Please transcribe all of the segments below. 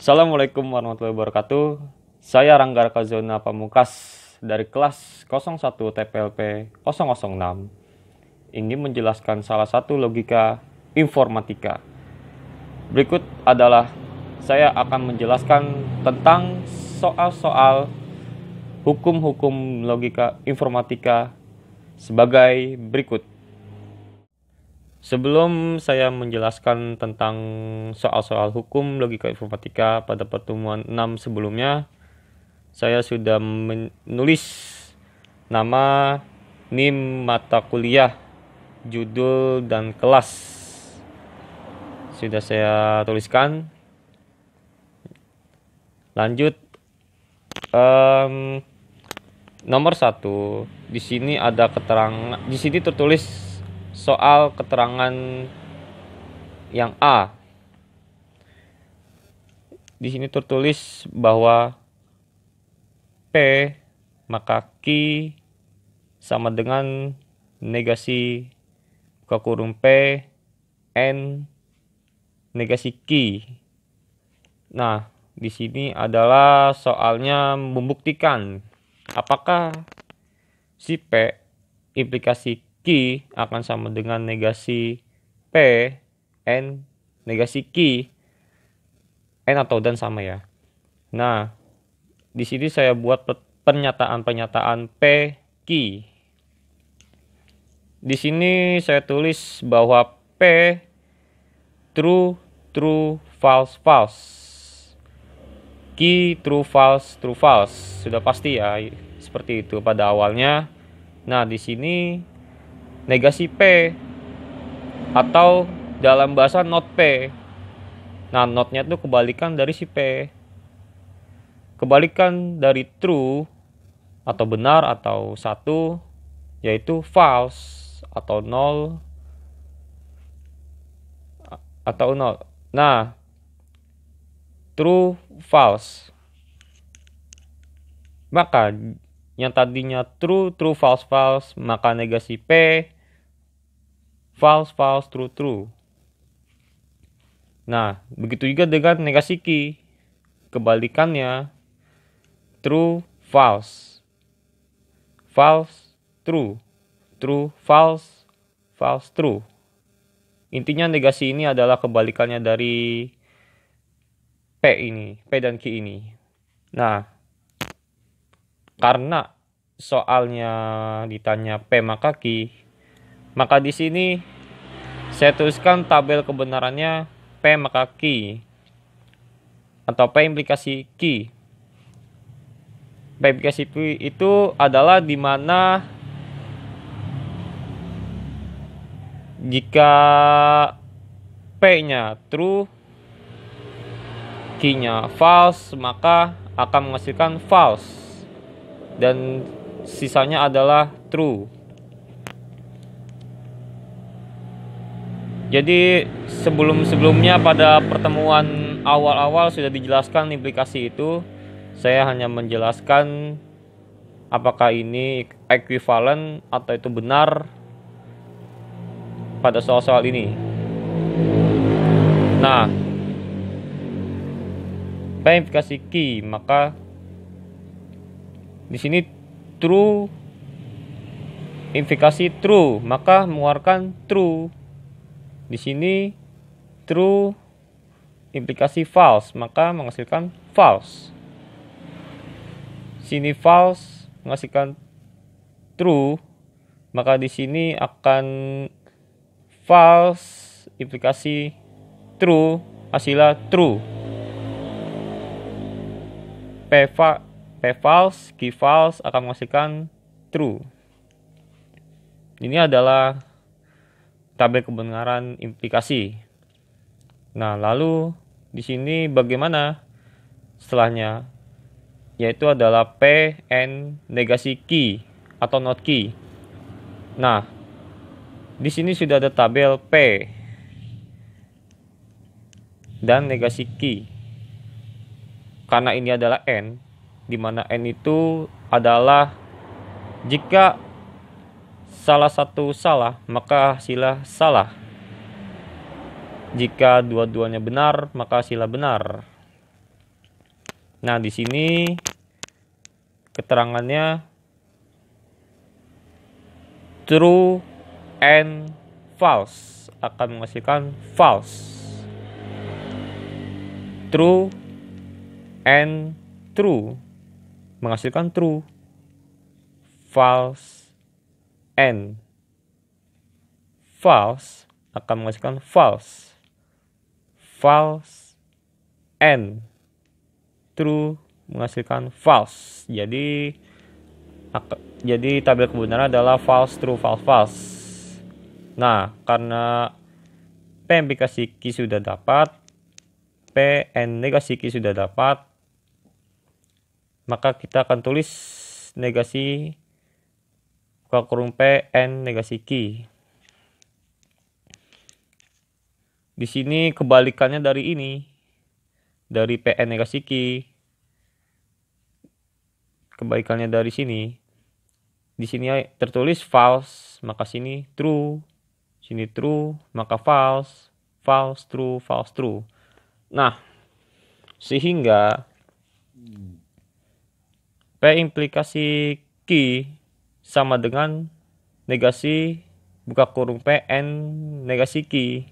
Assalamualaikum warahmatullahi wabarakatuh. Saya Rangga Kazona Pamukas dari kelas 01 TPLP 006 ingin menjelaskan salah satu logika informatika. Berikut adalah saya akan menjelaskan tentang soal-soal hukum-hukum logika informatika sebagai berikut. Sebelum saya menjelaskan tentang soal-soal hukum logika informatika pada pertemuan 6 sebelumnya, saya sudah menulis nama, NIM mata kuliah, judul, dan kelas. Sudah saya tuliskan. Lanjut, nomor 1. Di sini ada keterangan. Di sini tertulis soal keterangan yang A. Di sini tertulis bahwa P maka Q sama dengan negasi buka kurung P N negasi Q. Nah, di sini adalah soalnya membuktikan apakah si P implikasi Q akan sama dengan negasi P N negasi Q N atau dan sama ya. Nah, di sini saya buat pernyataan-pernyataan P Q. Di sini saya tulis bahwa P true true false false. Q true false true false. Sudah pasti ya, seperti itu pada awalnya. Nah, di sini negasi P atau dalam bahasa not P. Nah, notnya itu kebalikan dari si P. Kebalikan dari true atau benar atau satu yaitu false atau nol atau nol. Nah, true false. Maka yang tadinya true true false false, maka negasi P false false true true. Nah, begitu juga dengan negasi Q. Kebalikannya true false. False true. True false. False true. Intinya negasi ini adalah kebalikannya dari P ini, P dan Q ini. Nah, karena soalnya ditanya P maka Q, maka di sini saya tuliskan tabel kebenarannya P maka Q atau P implikasi Q. P implikasi Q itu adalah di mana jika P-nya true, Q-nya false, maka akan menghasilkan false dan sisanya adalah true. Jadi sebelumnya pada pertemuan awal-awal sudah dijelaskan implikasi itu. Saya hanya menjelaskan apakah ini ekuivalen atau itu benar pada soal-soal ini. Nah, P implikasi Q, maka di sini true implikasi true, maka mengeluarkan true. Di sini true implikasi false, maka menghasilkan false. Sini false menghasilkan true, maka di sini akan false implikasi true, hasilnya true. P false, Q false akan menghasilkan true. Ini adalah tabel kebenaran implikasi. Nah, lalu di sini bagaimana setelahnya? Yaitu adalah P N negasi Q atau not Q. Nah, di sini sudah ada tabel P dan negasi Q. Karena ini adalah N, di mana N itu adalah jika salah satu salah, maka hasilnya salah. Jika dua-duanya benar, maka hasilnya benar. Nah, di sini keterangannya true and false akan menghasilkan false. True and true menghasilkan true. False and false akan menghasilkan false. False and true menghasilkan false. Jadi tabel kebenaran adalah false, true, false, false. Nah, karena P implikasi Q sudah dapat, P and negasi Q sudah dapat, maka kita akan tulis negasi buka kurung P and negasi Q. Di sini kebalikannya dari ini, dari P and negasi Q. Kebalikannya dari sini. Di sini tertulis false, maka sini true. Sini true, maka false. False, true, false, true. Nah, sehingga P implikasi Q sama dengan negasi buka kurung P and negasi Q.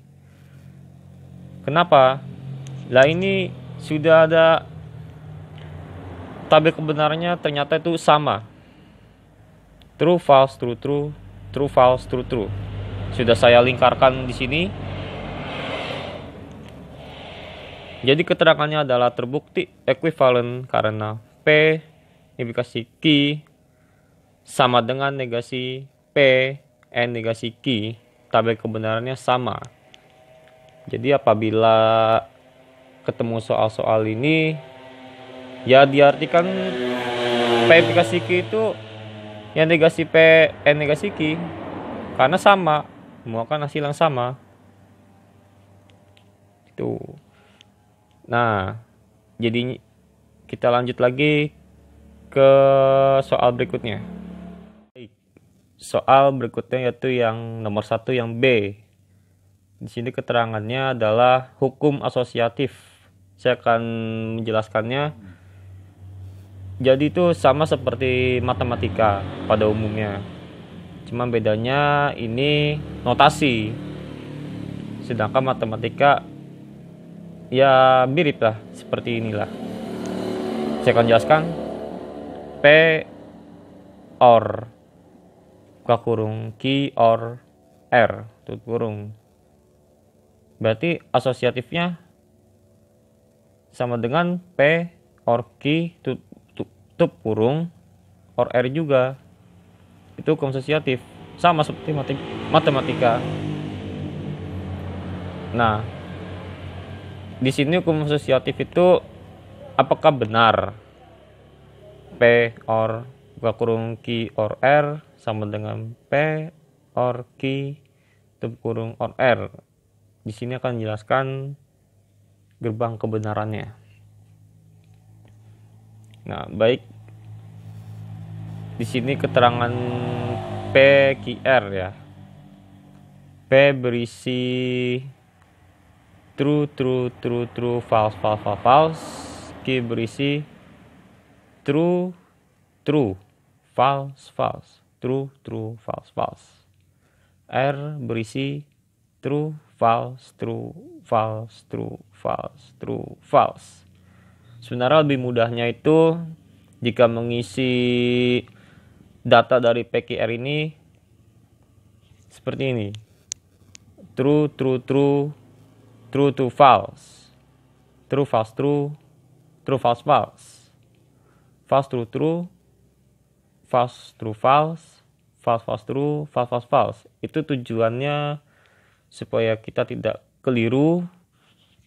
Kenapa? Lah ini sudah ada tabel kebenarannya, ternyata itu sama. True, false, true, true, true, false, true, true. Sudah saya lingkarkan di sini. Jadi keterangannya adalah terbukti ekuivalen karena P implikasi Q sama dengan negasi P and negasi Q. Tabel kebenarannya sama. Jadi apabila ketemu soal-soal ini, ya diartikan P implikasi Q itu yang negasi P and negasi Q, karena sama, semua kan hasil yang sama. Itu. Nah, jadi kita lanjut lagi ke soal berikutnya. Soal berikutnya yaitu yang nomor 1, yang B. Di sini keterangannya adalah hukum asosiatif. Saya akan menjelaskannya. Jadi itu sama seperti matematika pada umumnya. Cuma bedanya ini notasi. Sedangkan matematika ya mirip lah, seperti inilah. Saya akan jelaskan. P or buka kurung Q or R tutup kurung. Berarti asosiatifnya sama dengan P or Q tutup kurung or R juga. Itu hukum asosiatif, sama seperti matematika. Nah, di sini hukum asosiatif itu apakah benar P or buka kurung Q or R sama dengan P or Q tutup kurung or R. Di sini akan menjelaskan gerbang kebenarannya. Nah, baik. Di sini keterangan P Q R ya. P berisi true, true, true, true, false, false, false, false. Q berisi true, true, false, false, true, true, false, false. R berisi true, false, true, false, true, false, true, false. Sebenarnya lebih mudahnya itu jika mengisi data dari PQR ini seperti ini. True, true, true, true to false. True, false, true, true, false, false. False, true, true, false, true, false, false, false, true, false, false, false. Itu tujuannya supaya kita tidak keliru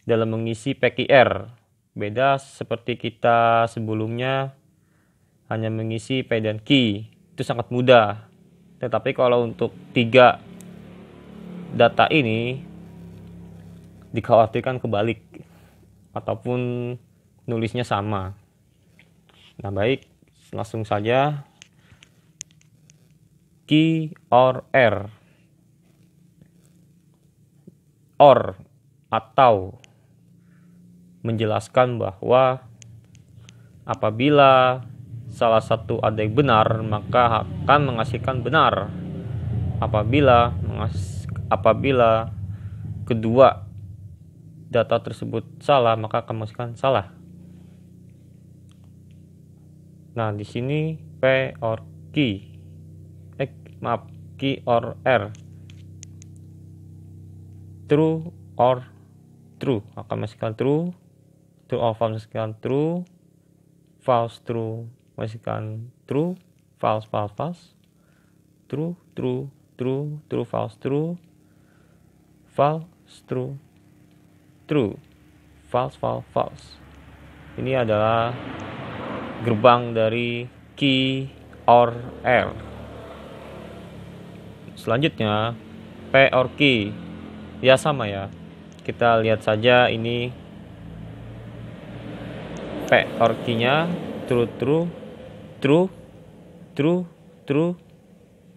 dalam mengisi PQR. Beda seperti kita sebelumnya hanya mengisi P dan Q. Itu sangat mudah. Tetapi kalau untuk 3 data ini dikhawatirkan kebalik ataupun nulisnya sama. Nah, baik, langsung saja. Q or R. Or atau menjelaskan bahwa Apabila salah satu ada yang benar, maka akan menghasilkan benar. Apabila kedua data tersebut salah, maka akan menghasilkan salah. Nah, di sini P or key. Key or R. True or true akan menghasilkan true. True or false menghasilkan true. False true menghasilkan true. False false false. True true true. True false true. False true true. False false false. Ini adalah gerbang dari key or R. Selanjutnya P or key. Ya sama ya. Kita lihat saja ini P or key-nya true true true true true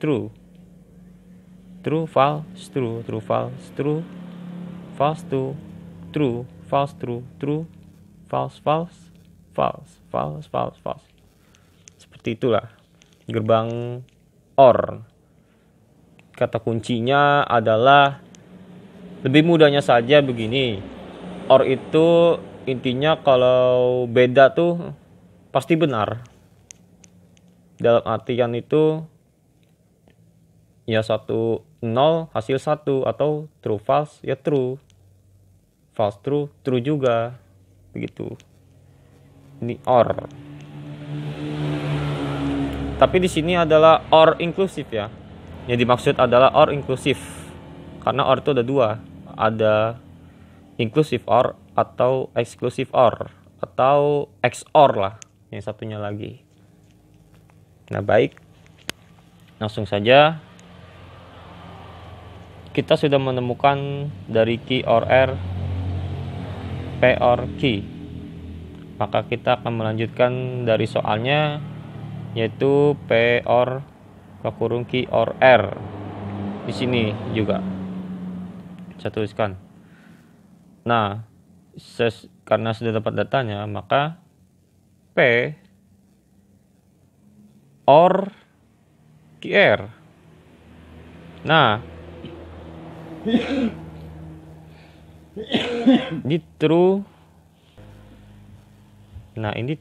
true true false true true false true false true true false true true false false false false false false. Seperti itulah gerbang OR. Kata kuncinya adalah, lebih mudahnya saja begini. OR itu intinya kalau beda tuh pasti benar. Dalam artian itu ya 1 0 hasil 1, atau true false ya true. False true true juga. Begitu. Ini OR. Tapi di sini adalah OR inklusif ya. Yang dimaksud adalah OR inklusif. Karena OR itu ada dua. Ada inclusive OR atau exclusive OR, atau XOR lah yang satunya lagi. Nah, baik. Langsung saja. Kita sudah menemukan dari key or R, P or key. Maka kita akan melanjutkan dari soalnya, yaitu P or key or R. Di sini juga saya tuliskan. Nah, karena sudah dapat datanya, maka P or key R. Nah, ini true. Nah, ini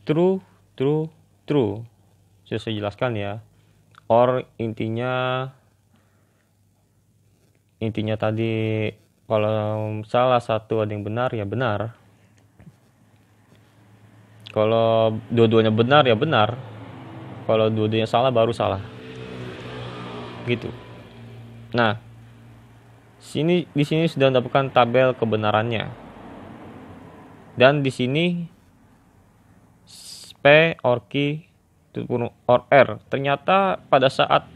true true true. Sudah saya jelaskan ya. OR intinya tadi, kalau salah satu ada yang benar ya benar. Kalau dua-duanya benar ya benar. Kalau dua-duanya salah baru salah. Gitu. Nah, di sini sudah mendapatkan tabel kebenarannya. Dan di sini P or key or R, ternyata pada saat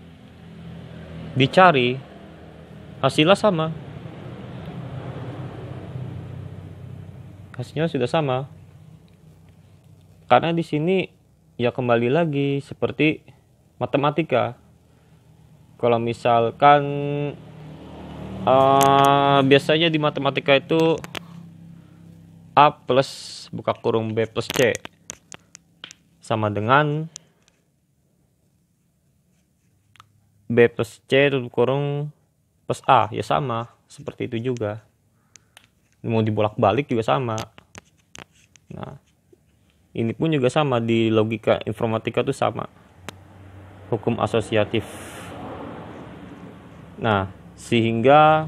dicari hasilnya sama. Hasilnya sudah sama. Karena di sini ya kembali lagi seperti matematika. Kalau misalkan biasanya di matematika itu A plus buka kurung B plus C sama dengan B plus C tutup kurung plus A, ya sama seperti itu juga. Mau dibolak-balik juga sama. Nah, ini pun juga sama, di logika informatika itu sama, hukum asosiatif. Nah, sehingga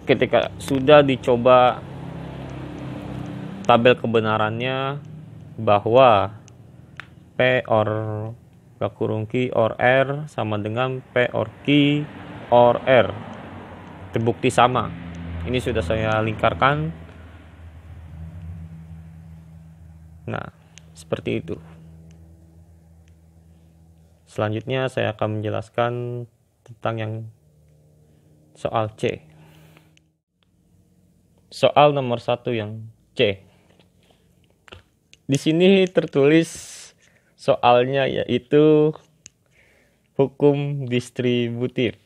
ketika sudah dicoba tabel kebenarannya bahwa P or key or R sama dengan P or key or R, terbukti sama. Ini sudah saya lingkarkan. Nah, seperti itu. Selanjutnya saya akan menjelaskan tentang yang soal C. Soal nomor 1 yang C. Di sini tertulis soalnya yaitu hukum distributif,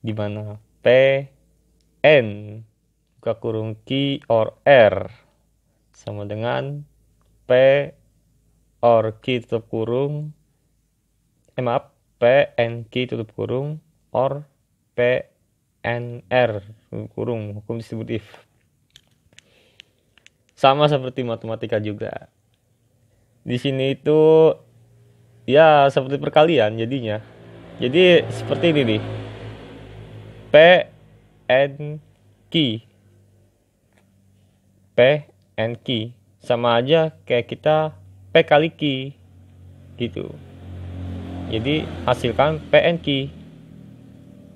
di mana P N buka kurung key or R sama dengan P or Q tutup kurung, maaf, P and Q tutup kurung or P and R tutup kurung, hukum distributif. Sama seperti matematika juga. Di sini itu ya seperti perkalian jadinya. Jadi seperti ini nih. P and Q. P and Q sama aja kayak kita P kali Q gitu. Jadi hasilkan P and Q.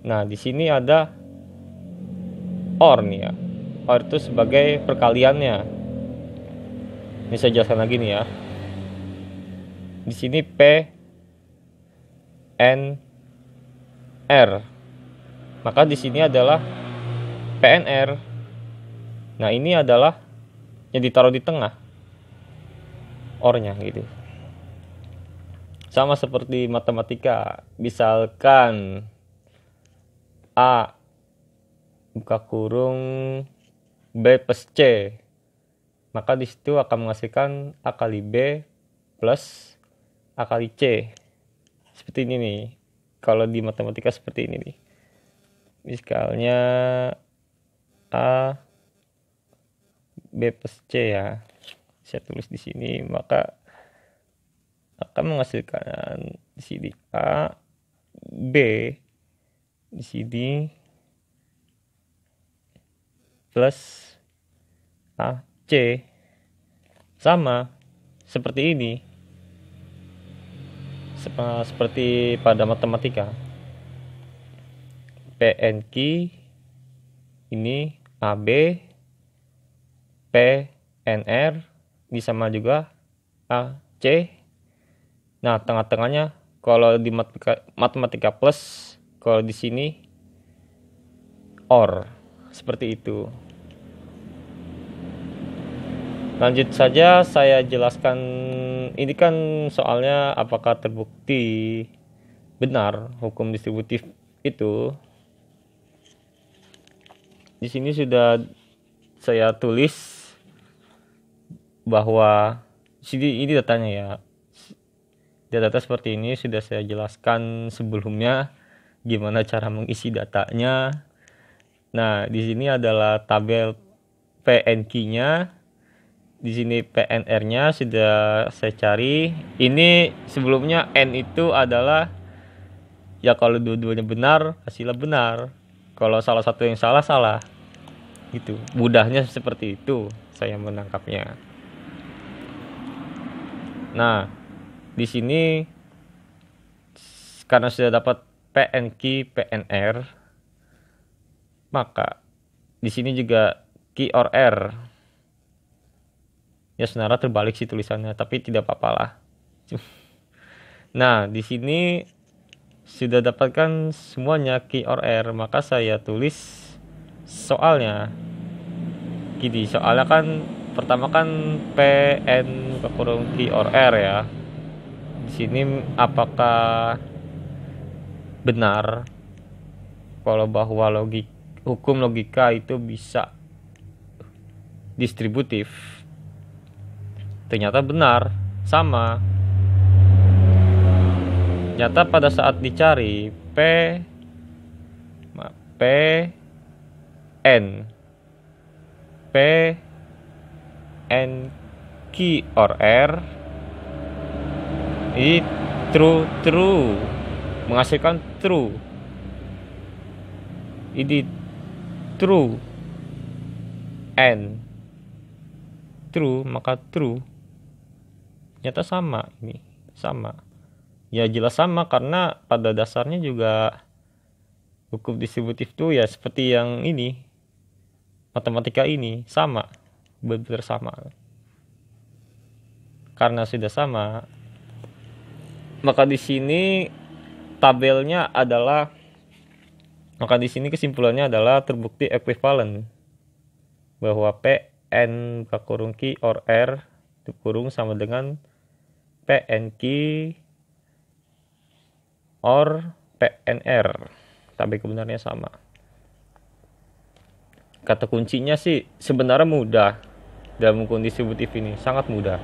Nah, di sini ada OR nih ya. OR itu sebagai perkaliannya. Ini saya jelaskan lagi nih ya. Di sini P and R. Maka di sini adalah P and R. Nah, ini adalah yang ditaruh di tengah OR-nya gitu. Sama seperti matematika, misalkan A buka kurung B plus C, maka di situ akan menghasilkan A kali B plus A kali C. Seperti ini nih. Kalau di matematika seperti ini nih. Misalnya A B plus C ya, saya tulis di sini, maka akan menghasilkan di sini A B, di sini plus A C, sama seperti ini, seperti pada matematika. PNQ ini AB, PNR sama juga AC. Nah, tengah-tengahnya kalau di matematika plus, kalau di sini OR. Seperti itu. Lanjut saja saya jelaskan, ini kan soalnya apakah terbukti benar hukum distributif itu. Di sini sudah saya tulis bahwa ini datanya ya. Data seperti ini sudah saya jelaskan sebelumnya gimana cara mengisi datanya. Nah, di sini adalah tabel PNQ-nya. Di sini PNR-nya sudah saya cari. Ini sebelumnya N itu adalah ya kalau dua-duanya benar, hasilnya benar. Kalau salah satu yang salah, salah. Gitu. Mudahnya seperti itu saya menangkapnya. Nah, di sini karena sudah dapat PNQ, PNR, maka di sini juga Q or R. Ya sebenarnya terbalik sih tulisannya, tapi tidak apa-apa lah. Nah, di sini sudah dapatkan semuanya Q or R, maka saya tulis soalnya. Gini, soalnya kan pertama kan PN kurung Q or R ya. Di sini apakah benar kalau bahwa hukum logika itu bisa distributif? Ternyata benar, sama. Ternyata pada saat dicari N Q or R ini true menghasilkan true. Ini true N true, maka true. Ternyata sama, ini sama. Ya jelas sama karena pada dasarnya juga hukum distributif itu ya seperti yang ini, matematika ini sama, benar-benar sama. Karena sudah sama, maka di sini tabelnya adalah, maka di sini kesimpulannya adalah terbukti ekuivalen bahwa PN kurung Q or R kurung sama dengan PNQ or PNR. Tabel kebenarannya sama. Kata kuncinya sih sebenarnya mudah dalam hukum distributif ini, sangat mudah.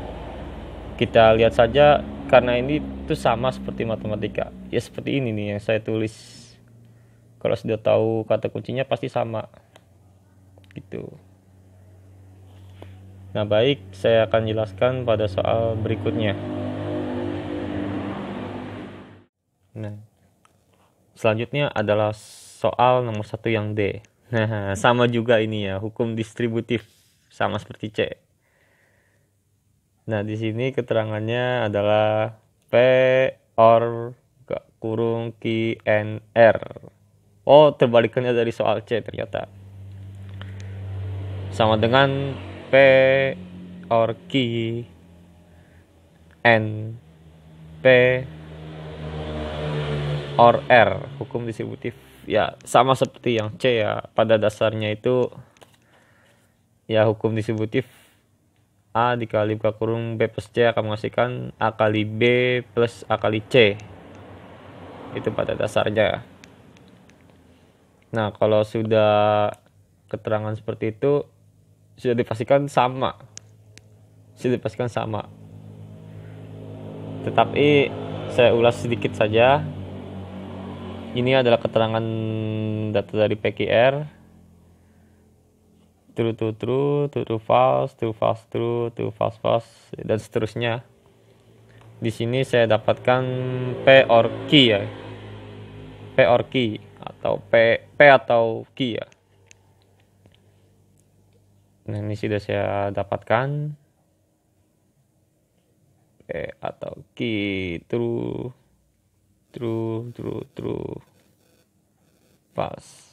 Kita lihat saja, karena ini tuh sama seperti matematika. Ya seperti ini nih yang saya tulis. Kalau sudah tahu kata kuncinya pasti sama. Gitu. Nah, baik, saya akan jelaskan pada soal berikutnya. Nah, selanjutnya adalah soal nomor 1 yang D. Nah, sama juga ini ya, hukum distributif, sama seperti C. Nah, di sini keterangannya adalah P or kurung Q N R. Oh, terbalikannya dari soal C ternyata. Sama dengan P or Q N P or R, hukum distributif. Ya, sama seperti yang C ya. Pada dasarnya itu ya hukum distributif A dikali buka kurung B plus C akan menghasilkan A kali B plus A kali C. Itu pada dasarnya. Nah, kalau sudah keterangan seperti itu, sudah dipastikan sama. Tetapi saya ulas sedikit saja. Ini adalah keterangan data dari PQR. True, false, true, false, dan seterusnya. Di sini saya dapatkan P or Q ya. P or Q atau P atau Q ya. Nah, ini sudah saya dapatkan P atau Q. True, false.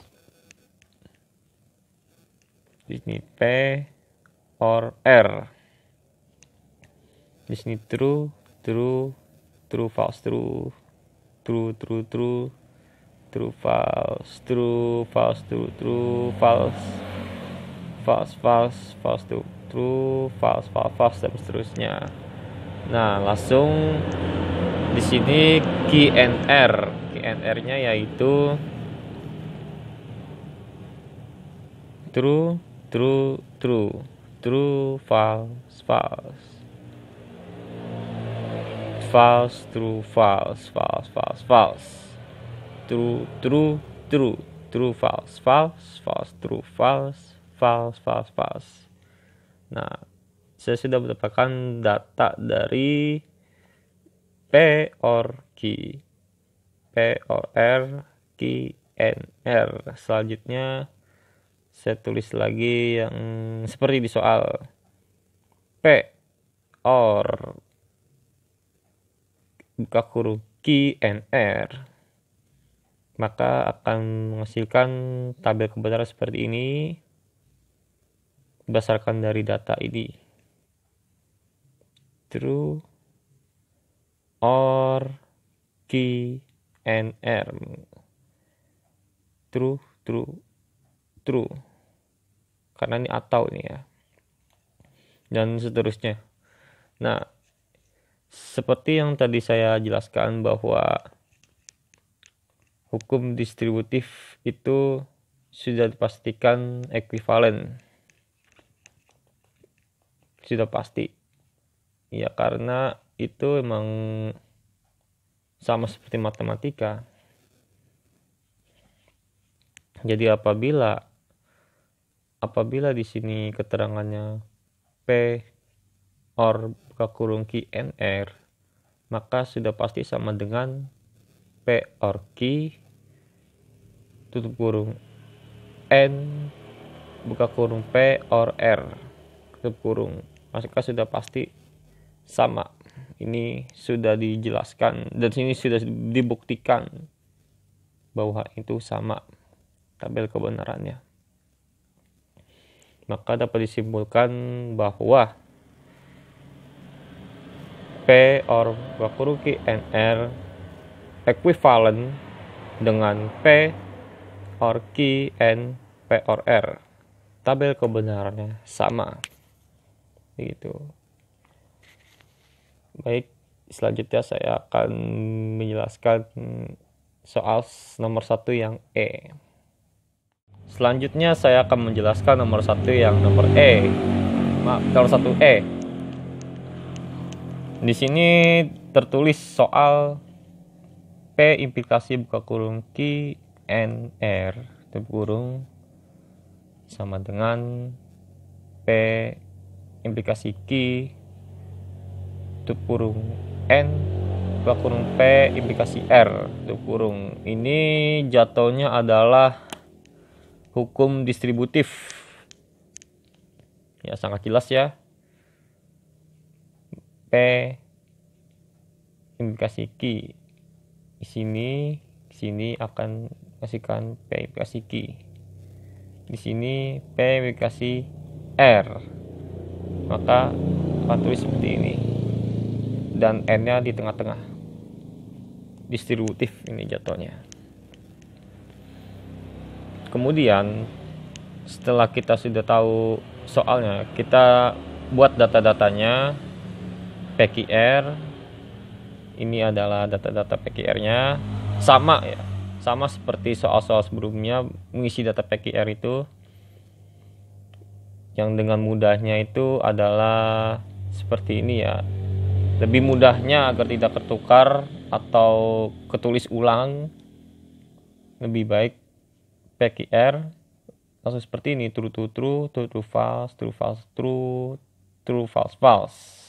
Di sini P or R. Di sini true, false, true, false, true, false, true, false, dan seterusnya. Nah, langsung di sini QNR-nya yaitu true, false, true, false, true, false. Nah, saya sudah mendapatkan data dari P or Q, P or R, Q, N, R. Selanjutnya saya tulis lagi yang seperti di soal. P or buka kurung Q, N, R, maka akan menghasilkan tabel kebenaran seperti ini berdasarkan dari data ini. True or Q, N, R. True. Karena ini atau ini ya. Dan seterusnya. Nah, seperti yang tadi saya jelaskan bahwa hukum distributif itu sudah dipastikan ekuivalen. Sudah pasti. Ya, karena itu emang sama seperti matematika. Jadi apabila di sini keterangannya P or buka kurung Q, N, R, maka sudah pasti sama dengan P or Q tutup kurung N buka kurung P or R tutup kurung, maka sudah pasti sama. Ini sudah dijelaskan dan sini sudah dibuktikan bahwa itu sama tabel kebenarannya. Maka dapat disimpulkan bahwa P or buka kurung Q, N, R ekuivalen dengan P or Q, N, P or R. Tabel kebenarannya sama. Begitu. Baik, selanjutnya saya akan menjelaskan soal nomor 1 yang E. Selanjutnya saya akan menjelaskan nomor 1 yang nomor E. Nomor 1 E. Di sini tertulis soal P implikasi buka kurung Q N R tutup kurung sama dengan P implikasi Q tutup kurung N buka kurung P implikasi R tutup kurung. Ini jatuhnya adalah hukum distributif. Ya, sangat jelas ya. P implikasi Q di sini akan kasihkan P implikasi Q. Di sini P implikasi R. Maka akan tulis seperti ini. Dan N-nya di tengah-tengah. Distributif ini jatuhnya. Kemudian setelah kita sudah tahu soalnya, kita buat data-datanya. PQR ini adalah data-data PQR-nya, sama ya, sama seperti soal-soal sebelumnya. Mengisi data PQR itu yang dengan mudahnya itu adalah seperti ini ya. Lebih mudahnya agar tidak tertukar atau ketulis ulang, lebih baik PQR langsung seperti ini, true to true, true to false, true false true, true false false.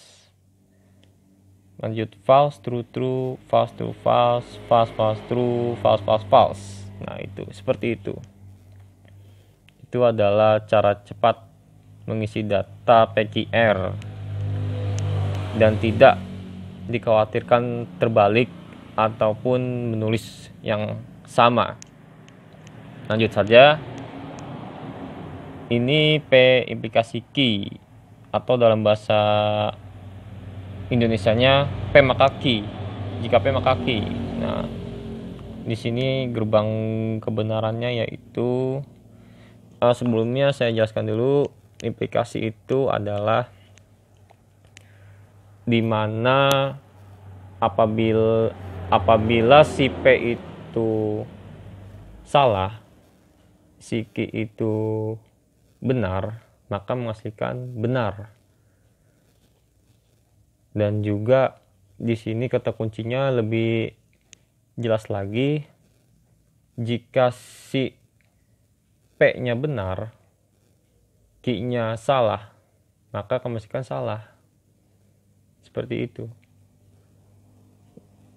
Lanjut false true true, false true false, false false true, false false false. Nah, itu seperti itu. Itu adalah cara cepat mengisi data PQR dan tidak dikhawatirkan terbalik ataupun menulis yang sama. Lanjut saja. Ini P implikasi Q atau dalam bahasa Indonesianya P maka Q. Jika P maka Q. Nah, di sini gerbang kebenarannya yaitu sebelumnya saya jelaskan dulu, implikasi itu adalah dimana apabila si P itu salah, si Q itu benar, maka menghasilkan benar. Dan juga di sini kata kuncinya lebih jelas lagi, jika si P-nya benar, Q-nya salah, maka akan menghasilkan salah. Seperti itu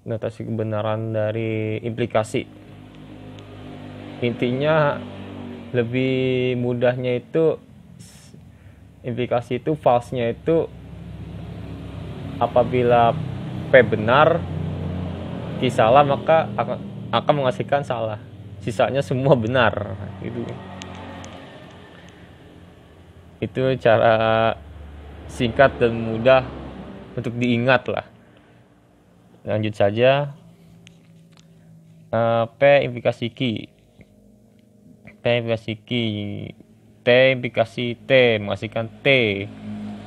notasi kebenaran dari implikasi. Intinya lebih mudahnya itu implikasi itu false-nya itu apabila P benar, Q salah, maka akan menghasilkan salah. Sisanya semua benar. Itu cara singkat dan mudah untuk diingat lah. Lanjut saja. P implikasi Q. T implikasi Q, T implikasi T menghasilkan T,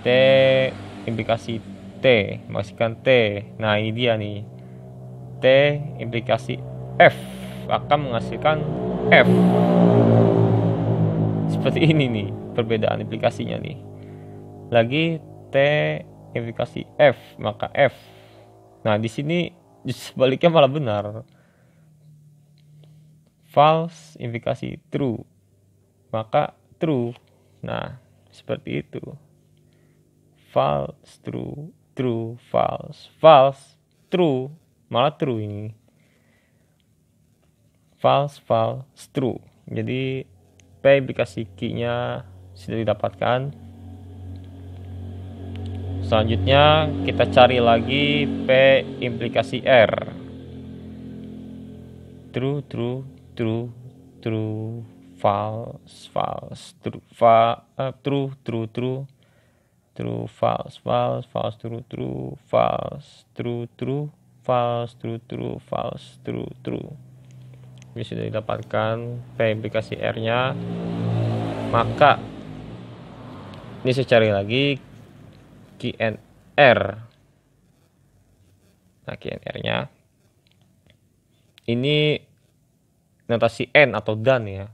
T implikasi T menghasilkan T. Nah, ini dia nih, T implikasi F akan menghasilkan F. Seperti ini nih perbedaan implikasinya nih. Lagi T implikasi F maka F. Nah, di sini sebaliknya malah benar. False implikasi true maka true. Nah, seperti itu. False true, true false, false true, malah true ini. False false true. Jadi P implikasi Q-nya sudah didapatkan. Selanjutnya kita cari lagi P implikasi R. True true true, true, false, false, true, true, true, true, true, false, false, false, true, true, false, true, true, false, true, true, false, true, true. Ini sudah didapatkan P implikasi R-nya. Maka ini saya cari lagi QNR. Nah, QNR-nya ini notasi N atau dan ya.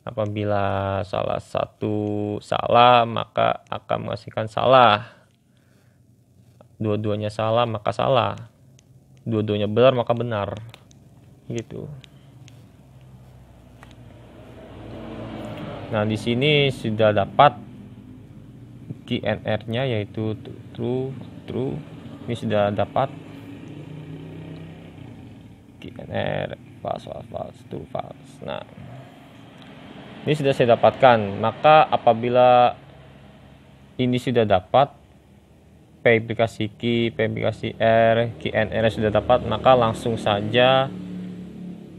Apabila salah satu salah, maka akan menghasilkan salah. Dua-duanya salah maka salah, dua-duanya benar maka benar, gitu. Nah, di sini sudah dapat QNR-nya yaitu true, true. Ini sudah dapat QNR, false, false, false, true, false. Nah, ini sudah saya dapatkan. Maka apabila ini sudah dapat, P aplikasi Q, P aplikasi R, QNR sudah dapat, maka langsung saja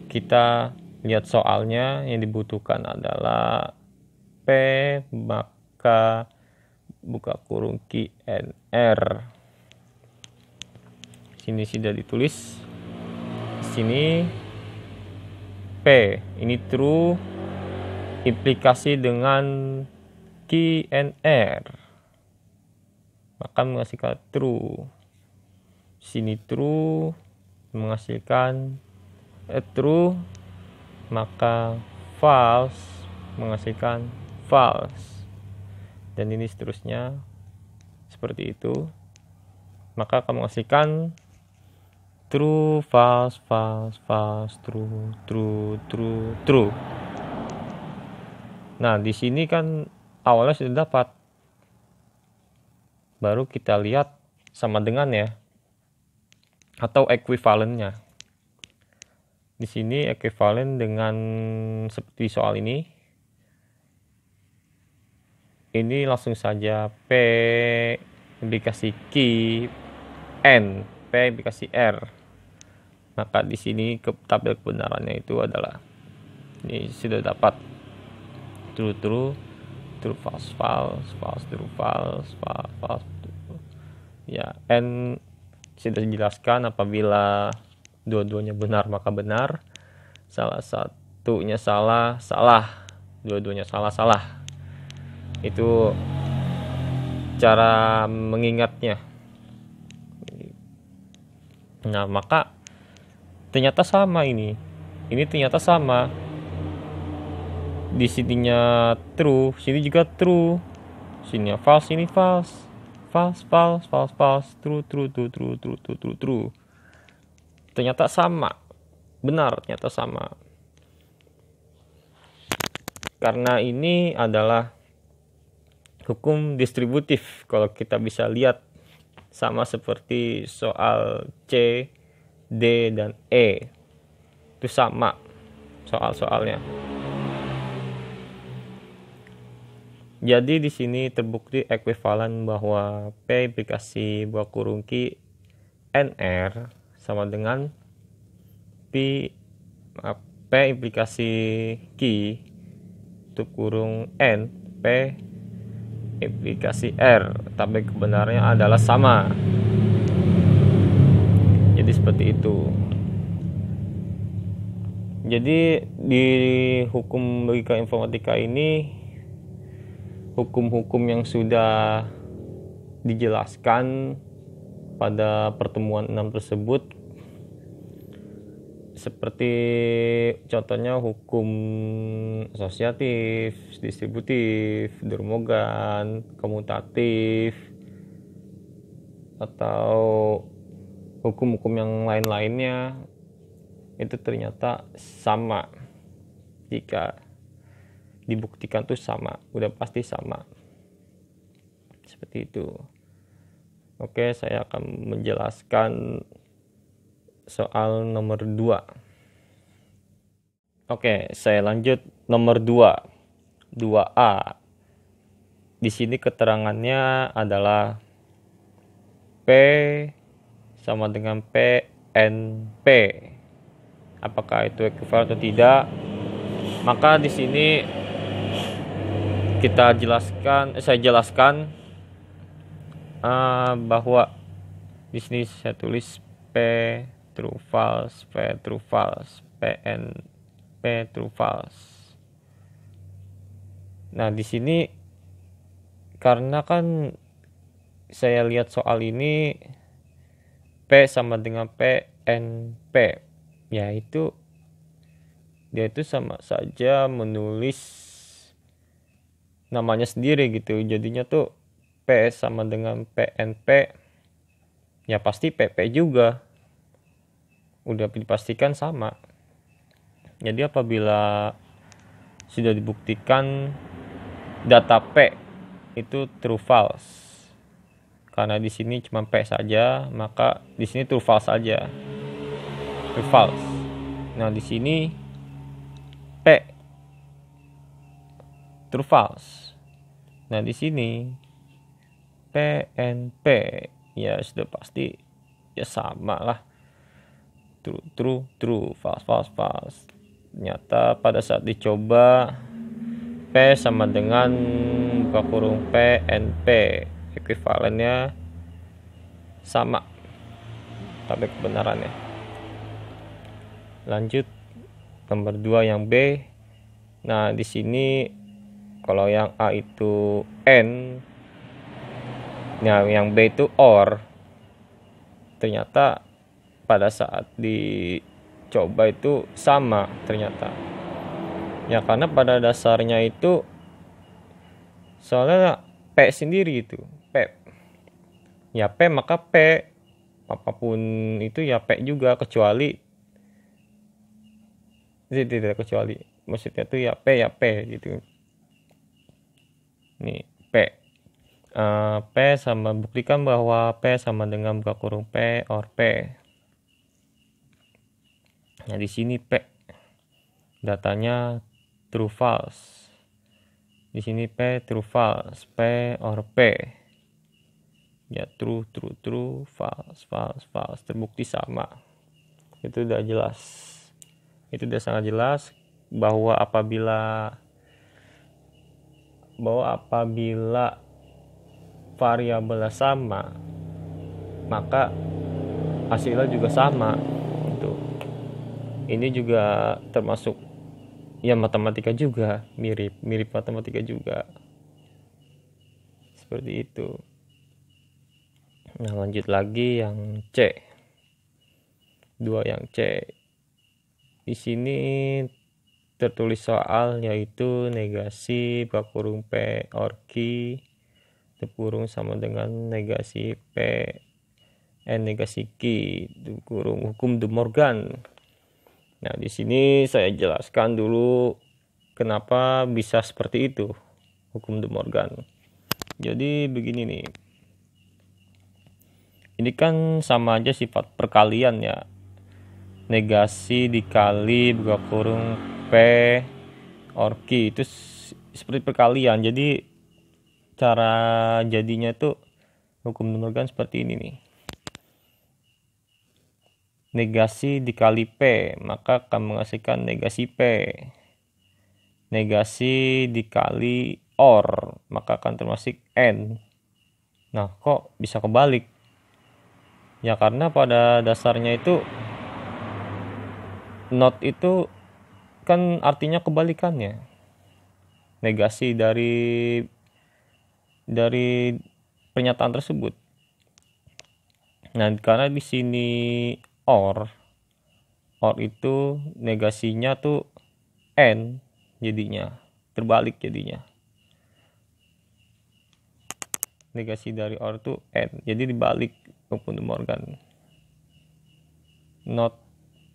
kita lihat soalnya. Yang dibutuhkan adalah P, maka buka kurung QNR. Sini sudah ditulis. Sini P ini true implikasi dengan QNR, maka menghasilkan true. Sini true menghasilkan true, maka false menghasilkan false, dan ini seterusnya seperti itu. Maka akan menghasilkan true, false, false, false, true, true, true, true. Nah, di sini kan awalnya sudah dapat. Baru kita lihat sama dengan ya, atau ekuivalennya. Di sini ekuivalen dengan seperti soal ini. Ini langsung saja P implikasi Q, N, P implikasi R. Maka di sini tabel kebenarannya itu adalah ini sudah dapat true, true, true, false, false, false, true, false, false, false, true. Ya, N sudah dijelaskan apabila dua-duanya benar maka benar, salah satunya salah, salah, dua-duanya salah, salah. Itu cara mengingatnya. Nah, maka ternyata sama ini ternyata sama. Di sininya true, sini juga true, sini false, ini false, false, false, false, false, true, true, true, true, true, true, true, true. Ternyata sama, benar, ternyata sama. Karena ini adalah hukum distributif. Kalau kita bisa lihat sama seperti soal C, D, dan E, itu sama soal-soalnya. Jadi di sini terbukti ekuivalen bahwa P implikasi buka kurung Q NR sama dengan P implikasi Q tutup kurung N P implikasi R, tapi kebenarannya adalah sama. Jadi seperti itu. Jadi di hukum logika informatika ini, hukum-hukum yang sudah dijelaskan pada pertemuan 6 tersebut, seperti contohnya hukum asosiatif, distributif, De Morgan, komutatif, atau hukum-hukum yang lain-lainnya, itu ternyata sama. Jika dibuktikan tuh sama, udah pasti sama. Seperti itu. Oke, saya akan menjelaskan soal nomor 2. Oke, saya lanjut nomor 2. 2A. Di sini keterangannya adalah P sama dengan PNP. Apakah itu ekuivalen atau tidak? Maka di sini saya jelaskan bahwa di sini saya tulis P true false, P true false, PNP true false. Nah, di sini karena kan saya lihat soal ini P sama dengan PNP, yaitu dia itu sama saja menulis namanya sendiri gitu. Jadinya tuh P sama dengan PNP ya pasti PP juga udah dipastikan sama. Jadi apabila sudah dibuktikan data P itu true false, karena di sini cuma P saja, maka di sini true false saja. True false. Nah, di sini P true false. Nah, di sini PNP ya sudah pasti ya sama lah. True, false. Ternyata pada saat dicoba P sama dengan buka kurung PNP, ekuivalennya sama tabel kebenarannya. Lanjut nomor 2 yang B. Nah, di sini kalau yang A itu N, nah yang B itu OR. Ternyata pada saat dicoba itu sama ternyata. Ya karena pada dasarnya itu soalnya P sendiri itu P. Ya P maka P apapun itu ya P juga, kecuali tidak kecuali. Maksudnya tuh ya P gitu. Nih P. P sama buktikan bahwa P sama dengan buka kurung P or P. Nah, di sini P datanya true false. Di sini P true false, P or P. Ya true, false. Terbukti sama. Itu udah jelas. Itu udah sangat jelas bahwa apabila variabelnya sama, maka hasilnya juga sama. Ini juga termasuk ya matematika juga, mirip matematika juga, seperti itu. Nah, lanjut lagi yang C. 2 yang C. Di sini tertulis soal yaitu negasi buka kurung P or Q kurung sama dengan negasi P N negasi Q kurung hukum De Morgan. Nah, di sini saya jelaskan dulu kenapa bisa seperti itu hukum De Morgan. Jadi begini nih. Ini kan sama aja sifat perkalian ya. Negasi dikali buka kurung P or Q itu seperti perkalian. Jadi cara jadinya tuh hukum De Morgan seperti ini nih. Negasi dikali P maka akan menghasilkan negasi P. Negasi dikali OR maka akan termasuk N. Nah, kok bisa kebalik? Ya karena pada dasarnya itu not itu kan artinya kebalikannya. Negasi dari pernyataan tersebut. Nah, karena di sini OR itu negasinya tuh N, jadinya terbalik jadinya. Negasi dari OR tuh N, jadi dibalik hukum De Morgan. Not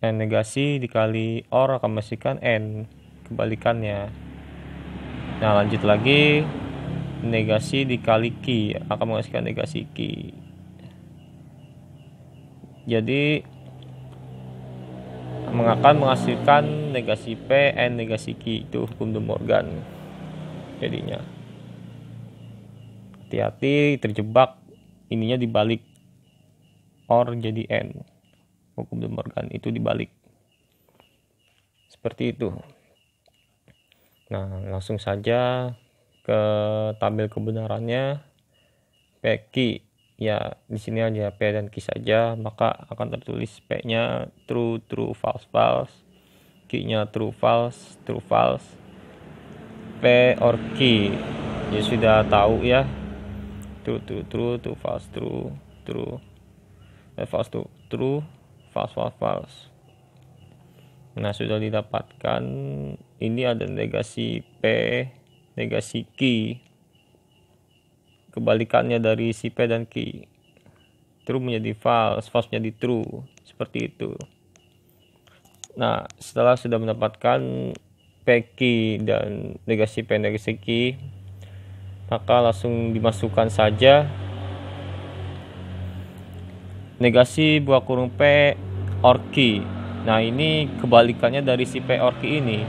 N negasi dikali OR akan menghasilkan N, kebalikannya. Nah, lanjut lagi, negasi dikali Q akan menghasilkan negasi Q. Jadi akan menghasilkan negasi P N negasi Q, itu hukum De Morgan jadinya. Hati-hati terjebak ininya dibalik, OR jadi N, hukum De Morgan itu dibalik seperti itu. Nah, langsung saja ke tabel kebenarannya. PQ ya di sini aja P dan Q saja, maka akan tertulis P-nya true, false. Q-nya true, false. P or Q ya sudah tahu ya. True, false, false. Nah, sudah didapatkan ini ada negasi P, negasi Q. Kebalikannya dari si P dan Q. true menjadi false, false menjadi true, seperti itu. Nah, setelah sudah mendapatkan P key dan negasi P negasi key, maka langsung dimasukkan saja negasi buah kurung P OR key. Nah, ini kebalikannya dari si P OR key ini.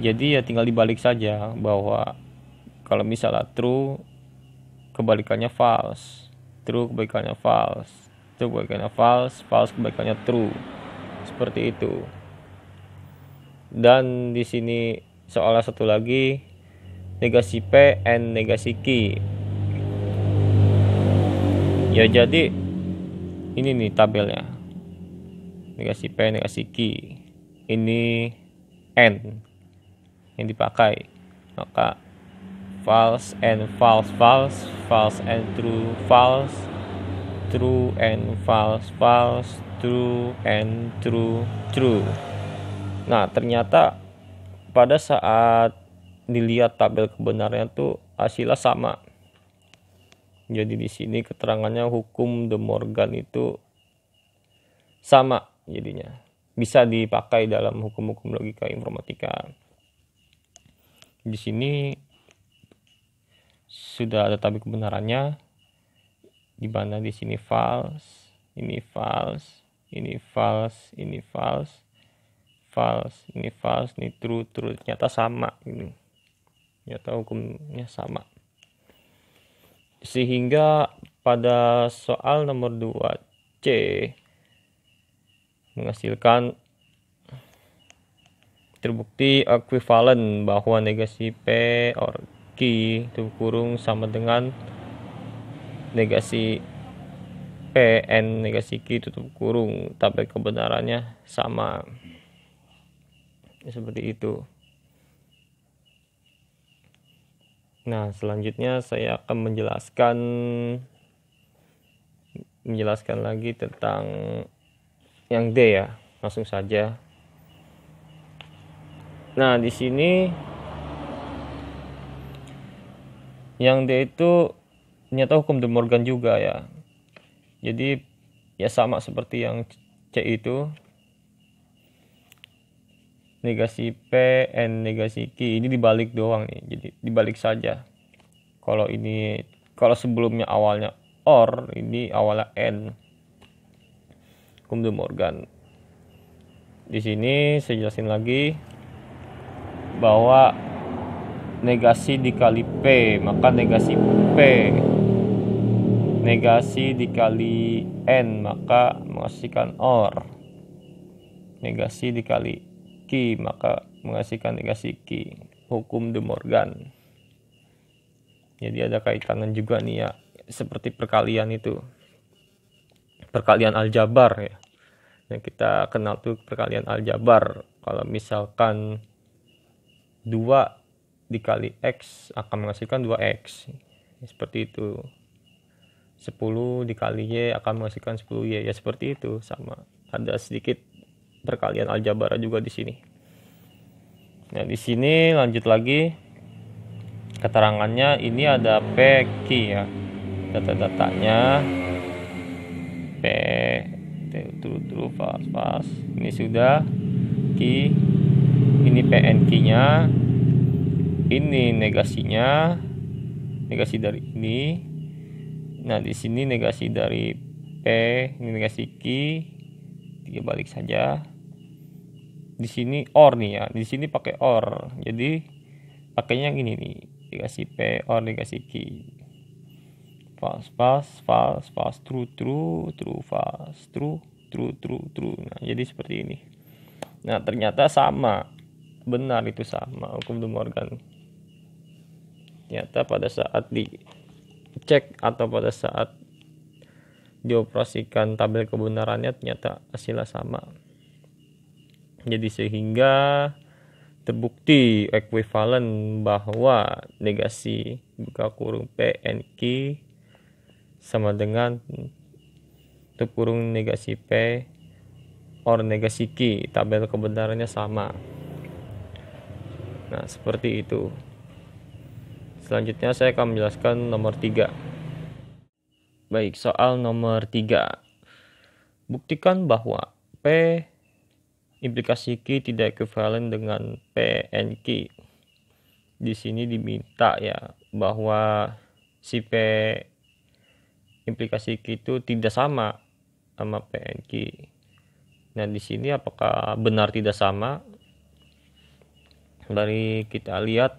Jadi ya tinggal dibalik saja, bahwa kalau misalnya true kebalikannya false, true kebalikannya false, true kebalikannya false, false kebalikannya true. Seperti itu. Dan di sini soalnya satu lagi, negasi P and negasi key. Ya jadi ini nih tabelnya. Negasi P, negasi key. Ini N yang dipakai. Maka false and false, false, false and true, false, true and false, false, true and true, true. Nah, ternyata pada saat dilihat tabel kebenarannya tuh hasilnya sama. Jadi di sini keterangannya hukum De Morgan itu sama jadinya. Bisa dipakai dalam hukum-hukum logika informatika. Di sini sudah ada tabel kebenarannya, di mana di sini false, ini false, ini false, ini false, false, ini false, ini true, true. Ternyata sama ini. Ternyata hukumnya sama. Sehingga pada soal nomor 2C menghasilkan terbukti ekuivalen bahwa negasi P OR key tutup kurung sama dengan negasi P N negasi key tutup kurung, tabel kebenarannya sama. Seperti itu. Nah, selanjutnya saya akan menjelaskan lagi tentang yang D ya. Langsung saja. Nah, di sini yang D itu ternyata hukum De Morgan juga ya. Jadi ya sama seperti yang C itu. Negasi P N negasi Q ini dibalik doang nih. Jadi dibalik saja. Kalau sebelumnya awalnya OR, ini awalnya N. Hukum De Morgan. Di sini saya jelasin lagi bahwa negasi dikali P, maka negasi P negasi dikali N, maka menghasilkan OR. Negasi dikali Q, maka menghasilkan negasi Q. Hukum De Morgan. Jadi ada kaitannya juga nih ya, seperti perkalian itu. Perkalian aljabar ya. Yang kita kenal tuh perkalian aljabar. Kalau misalkan 2 dikali X akan menghasilkan 2X. Seperti itu. 10 dikali Y akan menghasilkan 10Y. Ya seperti itu, sama. Ada sedikit perkalian aljabar juga di sini. Nah, di sini lanjut lagi keterangannya. Ini ada P Q ya. Data-datanya P true false false. Ini sudah Q. Ini PN Q-nya. Ini negasinya. Negasi dari ini. Nah, di sini negasi dari P, ini negasi Q. Tiga balik saja. Di sini OR nih ya. Di sini pakai OR. Jadi pakainya yang ini nih. Negasi P OR negasi Q. False false false false true true true false true true true true. Nah, jadi seperti ini. Nah, ternyata sama. Benar itu sama hukum De Morgan. Ternyata pada saat dicek atau pada saat dioperasikan tabel kebenarannya ternyata hasilnya sama. Jadi sehingga terbukti ekuivalen bahwa negasi buka kurung P N Q sama dengan tutup kurung negasi P OR negasi Q, tabel kebenarannya sama. Nah, seperti itu. Selanjutnya saya akan menjelaskan nomor 3. Baik, soal nomor 3. Buktikan bahwa P implikasi Q tidak ekuivalen dengan P and Q. Di sini diminta ya bahwa si P implikasi Q itu tidak sama P and Q. Nah, di sini apakah benar tidak sama? Mari kita lihat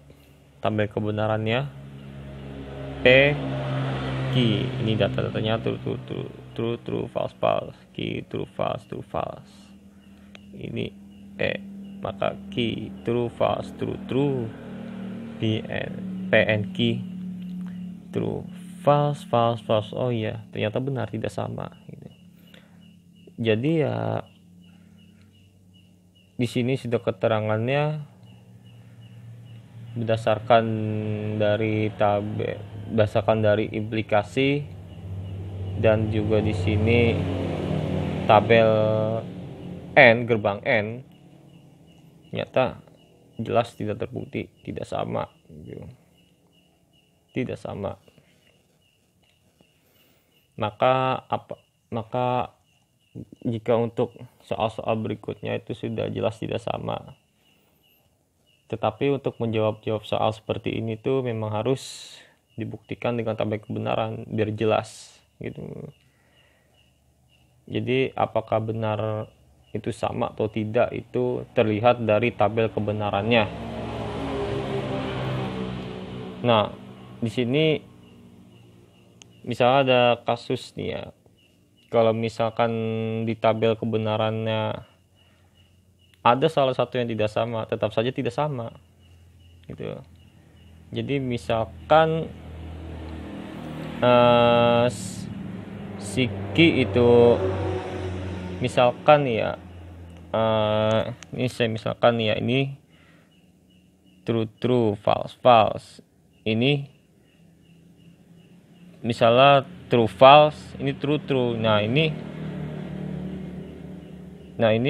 tabel kebenarannya. P Q ini data-datanya true false false, Q true false. Ini maka Q true false true, P and Q true false. Oh iya, ternyata benar tidak sama gitu. Jadi ya di sini sudah keterangannya berdasarkan dari implikasi, dan juga di sini tabel N, gerbang N, ternyata jelas tidak terbukti tidak sama gitu. Tidak sama. Maka jika untuk soal-soal berikutnya itu sudah jelas tidak sama. Tetapi untuk menjawab soal seperti ini tuh memang harus dibuktikan dengan tabel kebenaran biar jelas gitu. Jadi apakah benar itu sama atau tidak itu terlihat dari tabel kebenarannya. Nah, di sini misalnya ada kasus nih ya. Kalau misalkan di tabel kebenarannya ada salah satu yang tidak sama, tetap saja tidak sama gitu. Jadi misalkan si Q itu misalkan ya ini saya misalkan ya ini true false. Ini misalnya true false, ini true. Nah ini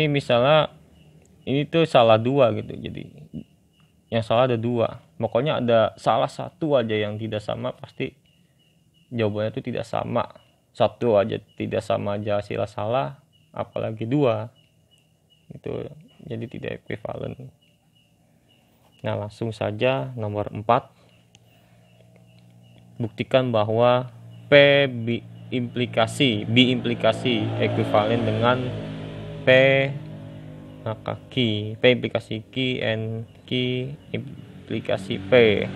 misalnya ini tuh salah dua gitu. Jadi yang salah ada dua. Pokoknya ada salah satu aja yang tidak sama, pasti jawabannya itu tidak sama. Satu aja tidak sama aja hasilnya salah, apalagi dua itu jadi tidak ekuivalen. Nah, langsung saja nomor 4. Buktikan bahwa B implikasi ekuivalen dengan P maka Q, P implikasi Q and Q implikasi P.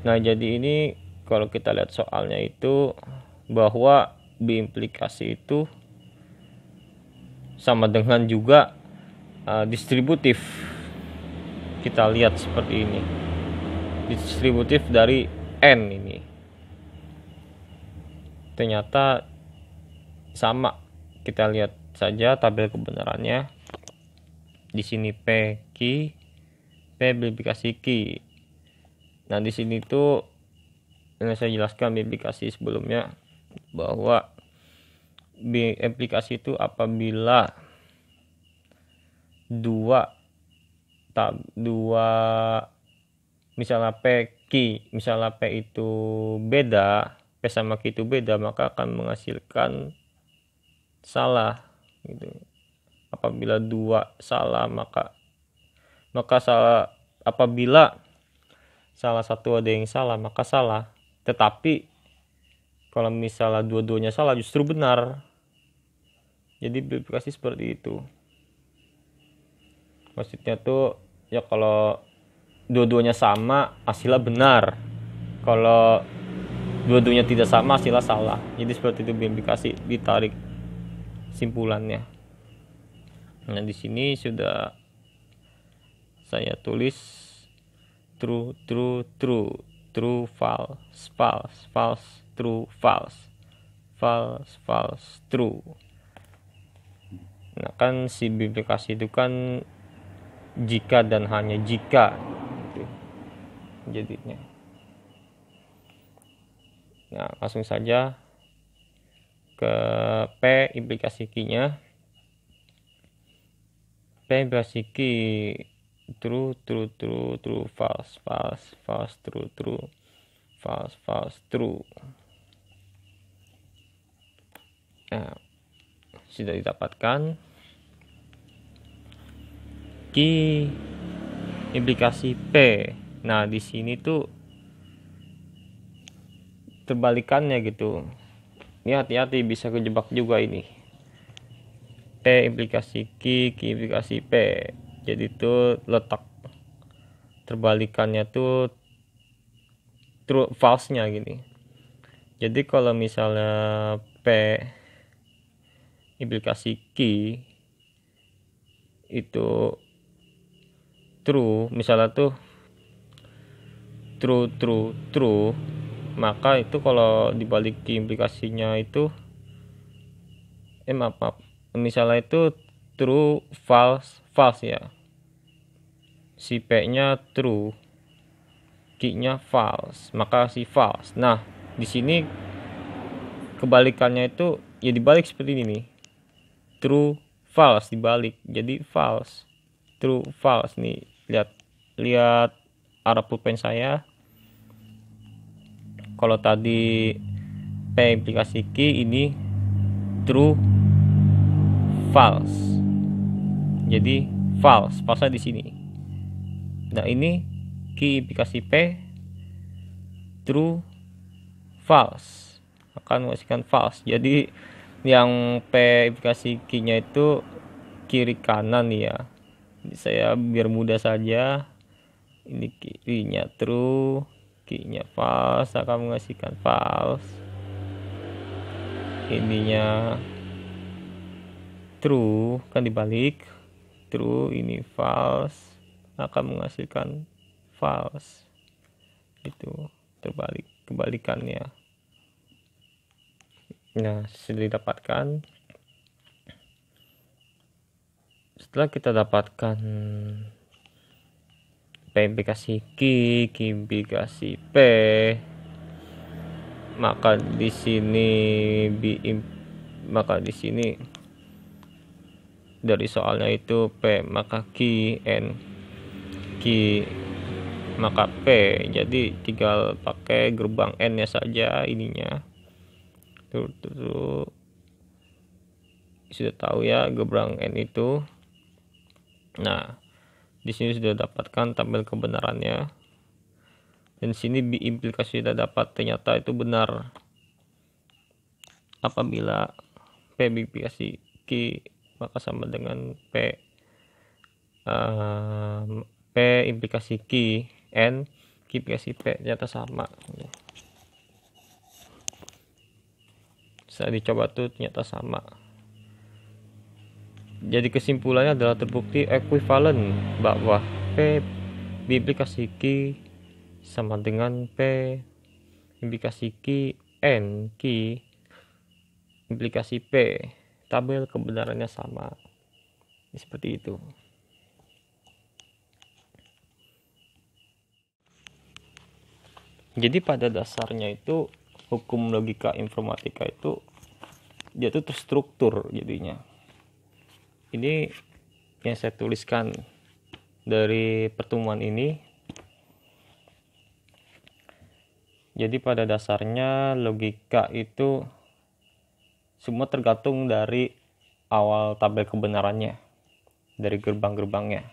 Nah, jadi ini kalau kita lihat soalnya itu bahwa B implikasi itu sama dengan juga distributif. Kita lihat seperti ini, distributif dari N ini ternyata sama. Kita lihat saja tabel kebenarannya. Di sini P implikasi Q. Nah, di sini tuh yang saya jelaskan B implikasi sebelumnya bahwa B implikasi itu apabila dua misalnya misalnya P itu beda, P sama Q itu beda, maka akan menghasilkan salah gitu. Apabila dua salah maka salah, apabila salah satu ada yang salah maka salah. Tetapi kalau misalnya dua-duanya salah justru benar. Jadi verifikasi seperti itu. Maksudnya tuh ya kalau dua-duanya sama hasilnya benar, kalau dua-duanya tidak sama hasilnya salah. Jadi seperti itu verifikasi, ditarik simpulannya. Nah, di sini sudah saya tulis true false true false true. Nah, kan si verifikasi itu kan jika dan hanya jika gitu jadinya. Nah, langsung saja ke P implikasi Q-nya. P implikasi Q true false true. Nah, sudah didapatkan key implikasi P. Nah, di sini tuh terbalikannya gitu. Ini hati-hati, bisa kejebak juga ini. P implikasi Q implikasi P. Jadi tuh letak terbalikannya tuh true false-nya gini. Jadi kalau misalnya P implikasi Q itu true, misalnya tuh true, maka itu kalau dibalik implikasinya itu maaf, misalnya itu true false ya, si P nya true, Q nya false, maka si false. Nah, di sini kebalikannya itu ya dibalik seperti ini nih, true false dibalik jadi false, true false nih. Lihat arah pulpen saya. Kalau tadi P implikasi Q, ini true false, jadi false di sini. Nah, ini Q implikasi P true false akan menghasilkan false. Jadi yang P implikasi Q nya itu kiri kanan ya. Jadi saya biar mudah saja, ini kirinya true, Q-nya false akan menghasilkan false. Ininya true kan dibalik, true ini false akan menghasilkan false. Itu terbalik, kebalikannya. Nah, sudah didapatkan. Setelah kita dapatkan P implikasi Q implikasi P, maka di sini dari soalnya itu P maka Q, N Q maka P. Jadi tinggal pakai gerbang N nya saja ininya. Tuh, sudah tahu ya gerbang N itu. Nah, di sini sudah dapatkan tabel kebenarannya. Dan sini B implikasi sudah dapat, ternyata itu benar. Apabila P implikasi Q maka sama dengan P implikasi Q N Q implikasi P, ternyata sama. Saya dicoba tuh ternyata sama. Jadi kesimpulannya adalah terbukti ekuivalen bahwa P implikasi Q sama dengan P implikasi Q N Q implikasi P. Tabel kebenarannya sama. Seperti itu. Jadi pada dasarnya itu hukum logika informatika itu dia tuh terstruktur jadinya. Ini yang saya tuliskan dari pertemuan ini. Jadi pada dasarnya logika itu semua tergantung dari awal tabel kebenarannya, dari gerbang-gerbangnya.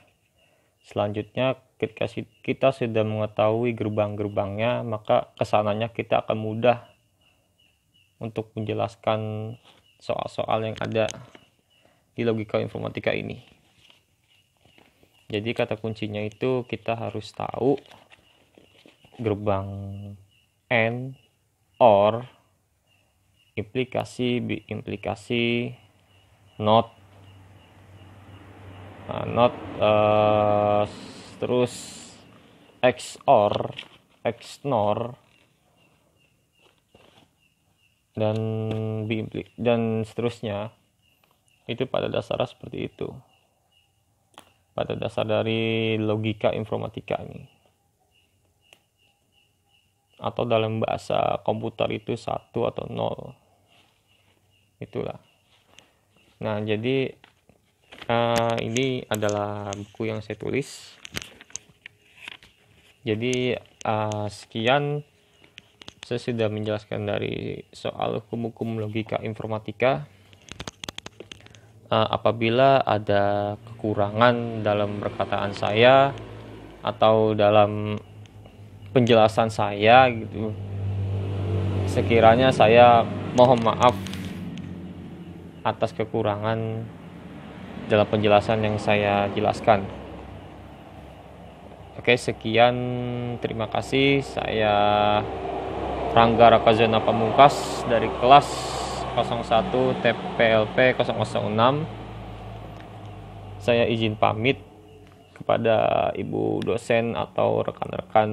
Selanjutnya ketika kita sudah mengetahui gerbang-gerbangnya, maka kesananya kita akan mudah untuk menjelaskan soal-soal yang ada di logika informatika ini. Jadi kata kuncinya itu kita harus tahu gerbang N, OR, implikasi, implikasi, not, terus XOR, XNOR, dan seterusnya. Itu pada dasarnya seperti itu. Pada dasar dari logika informatika ini. Atau dalam bahasa komputer itu 1 atau 0. Itulah. Nah, jadi ini adalah buku yang saya tulis. Jadi sekian Saya sudah menjelaskan dari soal hukum-hukum logika informatika. Apabila ada kekurangan dalam perkataan saya atau dalam penjelasan saya gitu, sekiranya saya mohon maaf atas kekurangan dalam penjelasan yang saya jelaskan. Oke, sekian, terima kasih. Saya Rangga Rakazana Pamungkas dari kelas 01 TPLP 006. Saya izin pamit kepada ibu dosen atau rekan-rekan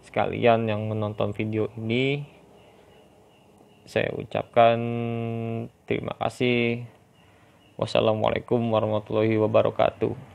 sekalian yang menonton video ini. Saya ucapkan terima kasih. Wassalamualaikum warahmatullahi wabarakatuh.